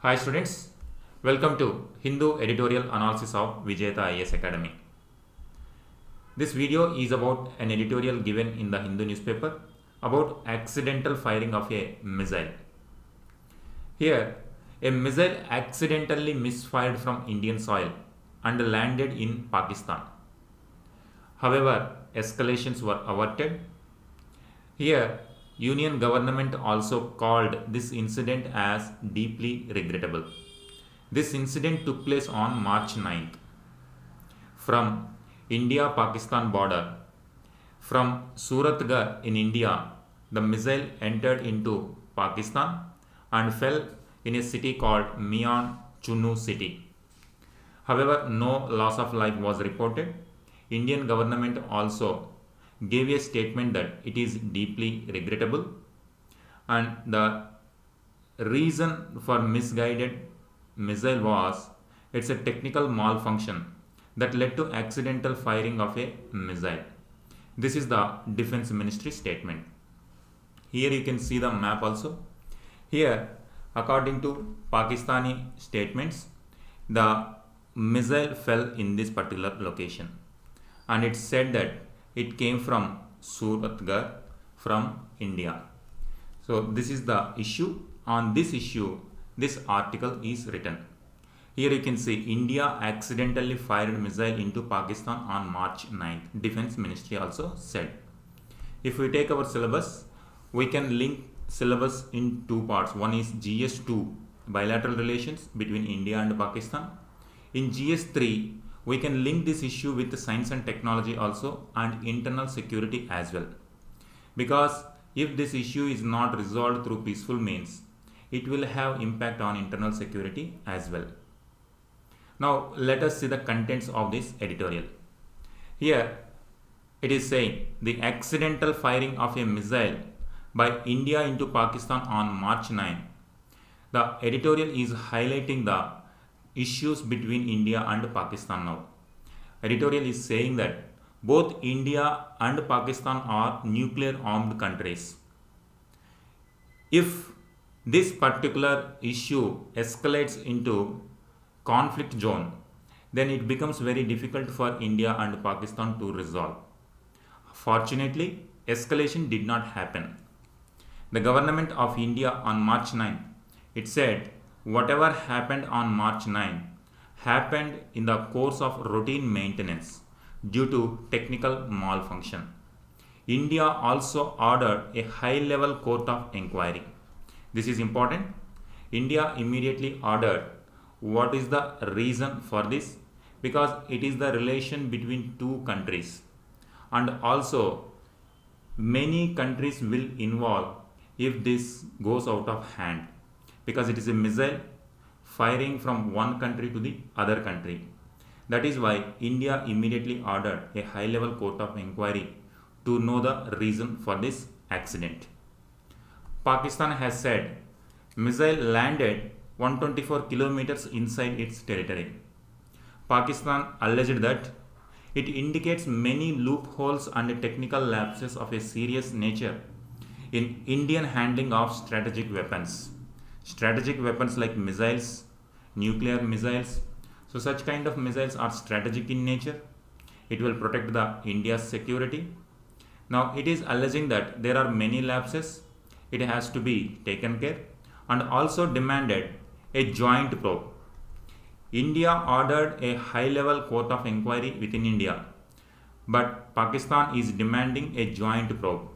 Hi students, welcome to Hindu Editorial Analysis of Vijayata IAS Academy. This video is about an editorial given in the Hindu newspaper about accidental firing of a missile. Here, a missile accidentally misfired from Indian soil and landed in Pakistan. However, escalations were averted. Here, Union government also called this incident as deeply regrettable. This incident took place on March 9th. From India-Pakistan border, from Suratgarh in India, the missile entered into Pakistan and fell in a city called Mian Chunu city. However, no loss of life was reported. Indian government also gave a statement that it is deeply regrettable and the reason for misguided missile was it's a technical malfunction that led to accidental firing of a missile. This is the Defense Ministry statement. Here you can see the map also. Here, according to Pakistani statements, the missile fell in this particular location and it said that it came from Suratgarh from India. So this is the issue. On this issue, this article is written. Here you can see India accidentally fired missile into Pakistan on March 9th. Defense Ministry also said. If we take our syllabus, we can link syllabus in two parts. One is GS2, bilateral relations between India and Pakistan. In GS3, we can link this issue with the science and technology also and internal security as well. Because if this issue is not resolved through peaceful means, it will have impact on internal security as well. Now let us see the contents of this editorial. Here it is saying the accidental firing of a missile by India into Pakistan on March 9. The editorial is highlighting the issues between India and Pakistan now. Editorial is saying that both India and Pakistan are nuclear armed countries. If this particular issue escalates into conflict zone, then it becomes very difficult for India and Pakistan to resolve. Fortunately, escalation did not happen. The government of India on March 9, it said whatever happened on March 9 happened in the course of routine maintenance due to technical malfunction. India also ordered a high-level court of inquiry. This is important. India immediately ordered. What is the reason for this? Because it is the relation between two countries and also many countries will involve if this goes out of hand, because it is a missile firing from one country to the other country. That is why India immediately ordered a high-level court of inquiry to know the reason for this accident. Pakistan has said missile landed 124 kilometers inside its territory. Pakistan alleged that it indicates many loopholes and technical lapses of a serious nature in Indian handling of strategic weapons. Strategic weapons like missiles, nuclear missiles. So such kind of missiles are strategic in nature. It will protect the India's security. Now it is alleging that there are many lapses. It has to be taken care and also demanded a joint probe. India ordered a high-level court of inquiry within India, but Pakistan is demanding a joint probe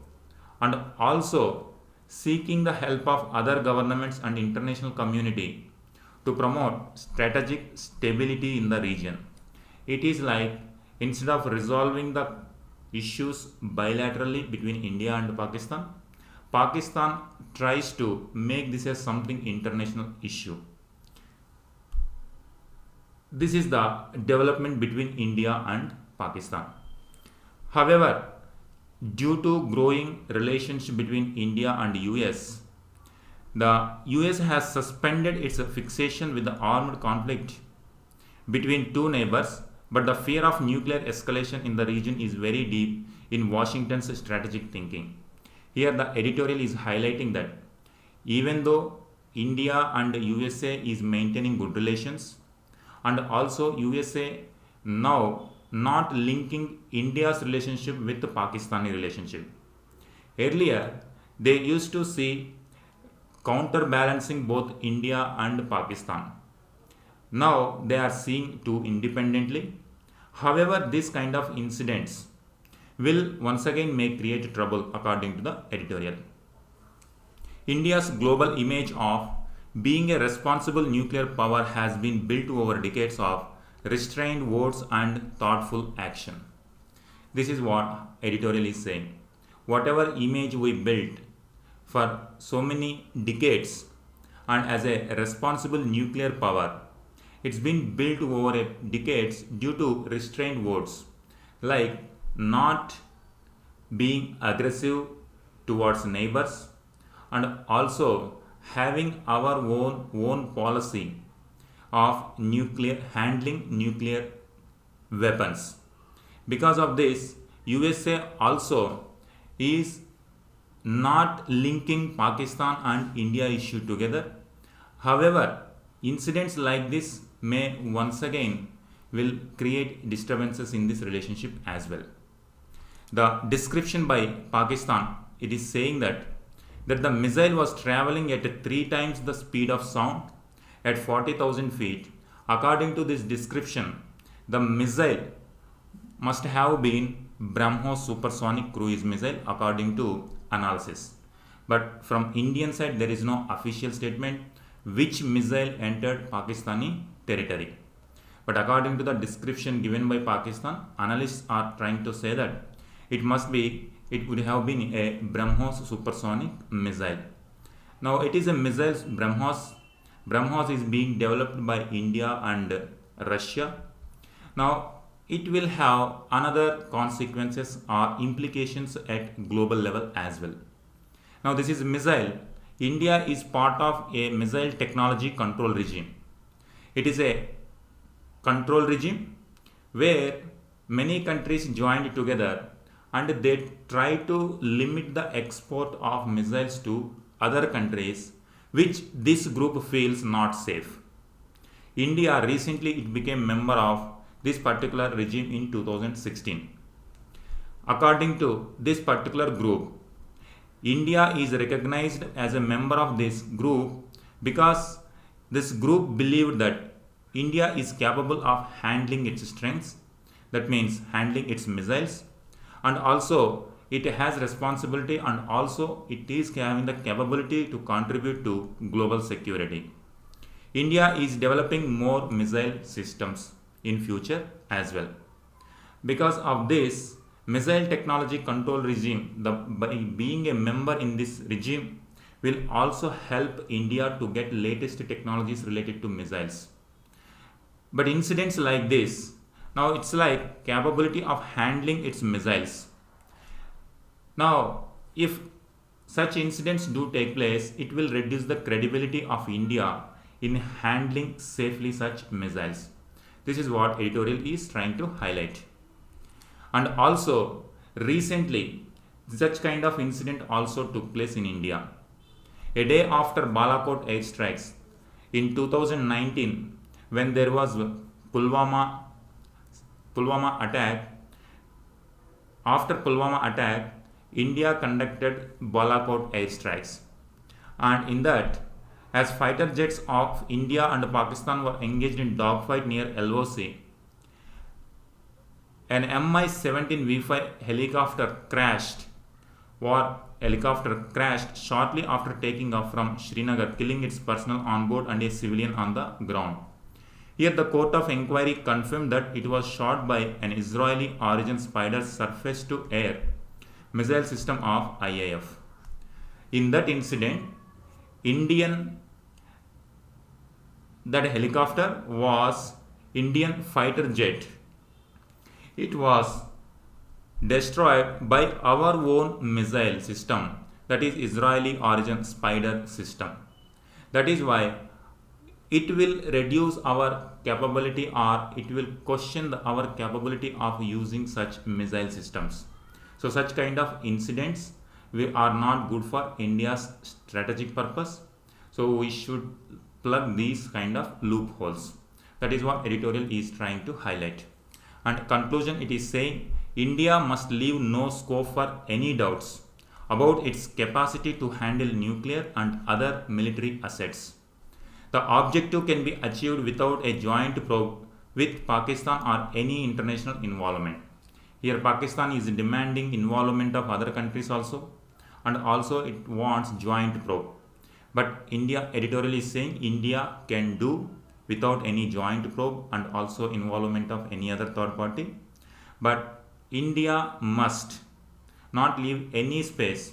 and also seeking the help of other governments and international community to promote strategic stability in the region. It is like instead of resolving the issues bilaterally between India and Pakistan, Pakistan tries to make this as something international issue. This is the development between India and Pakistan. However, due to growing relationship between India and US, the US has suspended its fixation with the armed conflict between two neighbors, but the fear of nuclear escalation in the region is very deep in Washington's strategic thinking. Here the editorial is highlighting that even though India and USA is maintaining good relations, and also USA now not linking India's relationship with the Pakistani relationship. Earlier, they used to see counterbalancing both India and Pakistan. Now they are seeing two independently. However, this kind of incidents will once again may create trouble according to the editorial. India's global image of being a responsible nuclear power has been built over decades of restrained words and thoughtful action. This is what editorial is saying. Whatever image we built for so many decades and as a responsible nuclear power, it's been built over a decades due to restrained words like not being aggressive towards neighbors and also having our own policy of nuclear handling nuclear weapons. Because of this, USA also is not linking Pakistan and India issue together. However, incidents like this may once again will create disturbances in this relationship as well. The description by Pakistan, it is saying that the missile was traveling at 3 times the speed of sound at 40,000 feet. According to this description, the missile must have been BrahMos supersonic cruise missile according to analysis. But from Indian side, there is no official statement which missile entered Pakistani territory. But according to the description given by Pakistan, analysts are trying to say that it would have been a BrahMos supersonic missile. Now it is a missile BrahMos. BrahMos is being developed by India and Russia. Now it will have another consequences or implications at global level as well. Now this is a missile. India is part of a missile technology control regime. It is a control regime where many countries joined together and they try to limit the export of missiles to other countries which this group feels not safe. India recently it became member of this particular regime in 2016. According to this particular group, India is recognized as a member of this group because this group believed that India is capable of handling its strengths, that means handling its missiles, and also it has responsibility and also it is having the capability to contribute to global security. India is developing more missile systems in future as well. Because of this missile technology control regime, by being a member in this regime will also help India to get latest technologies related to missiles. But incidents like this, now it's like capability of handling its missiles. Now, if such incidents do take place, it will reduce the credibility of India in handling safely such missiles. This is what editorial is trying to highlight. And also, recently, such kind of incident also took place in India. A day after Balakot airstrikes in 2019, when there was Pulwama attack, after Pulwama attack, India conducted Balakot airstrikes, and in that, as fighter jets of India and Pakistan were engaged in dogfight near LOC, an Mi-17V5 helicopter crashed shortly after taking off from Srinagar, killing its personnel on board and a civilian on the ground. Here the court of inquiry confirmed that it was shot by an Israeli origin Spider surface-to-air missile system of IAF. In that incident, that helicopter was Indian fighter jet. It was destroyed by our own missile system, that is Israeli origin Spider system. That is why it will reduce our capability or it will question our capability of using such missile systems. So such kind of incidents are not good for India's strategic purpose. So we should plug these kind of loopholes. That is what editorial is trying to highlight. And conclusion, it is saying India must leave no scope for any doubts about its capacity to handle nuclear and other military assets. The objective can be achieved without a joint probe with Pakistan or any international involvement. Here Pakistan is demanding involvement of other countries also, and also it wants joint probe. But India editorial is saying India can do without any joint probe and also involvement of any other third party. But India must not leave any space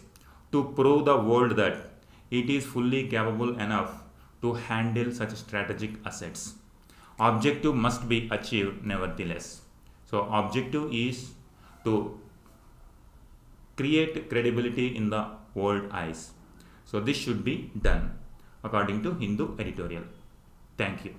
to prove the world that it is fully capable enough to handle such strategic assets. Objective must be achieved nevertheless. So objective is to create credibility in the world eyes. So this should be done according to Hindu editorial. Thank you.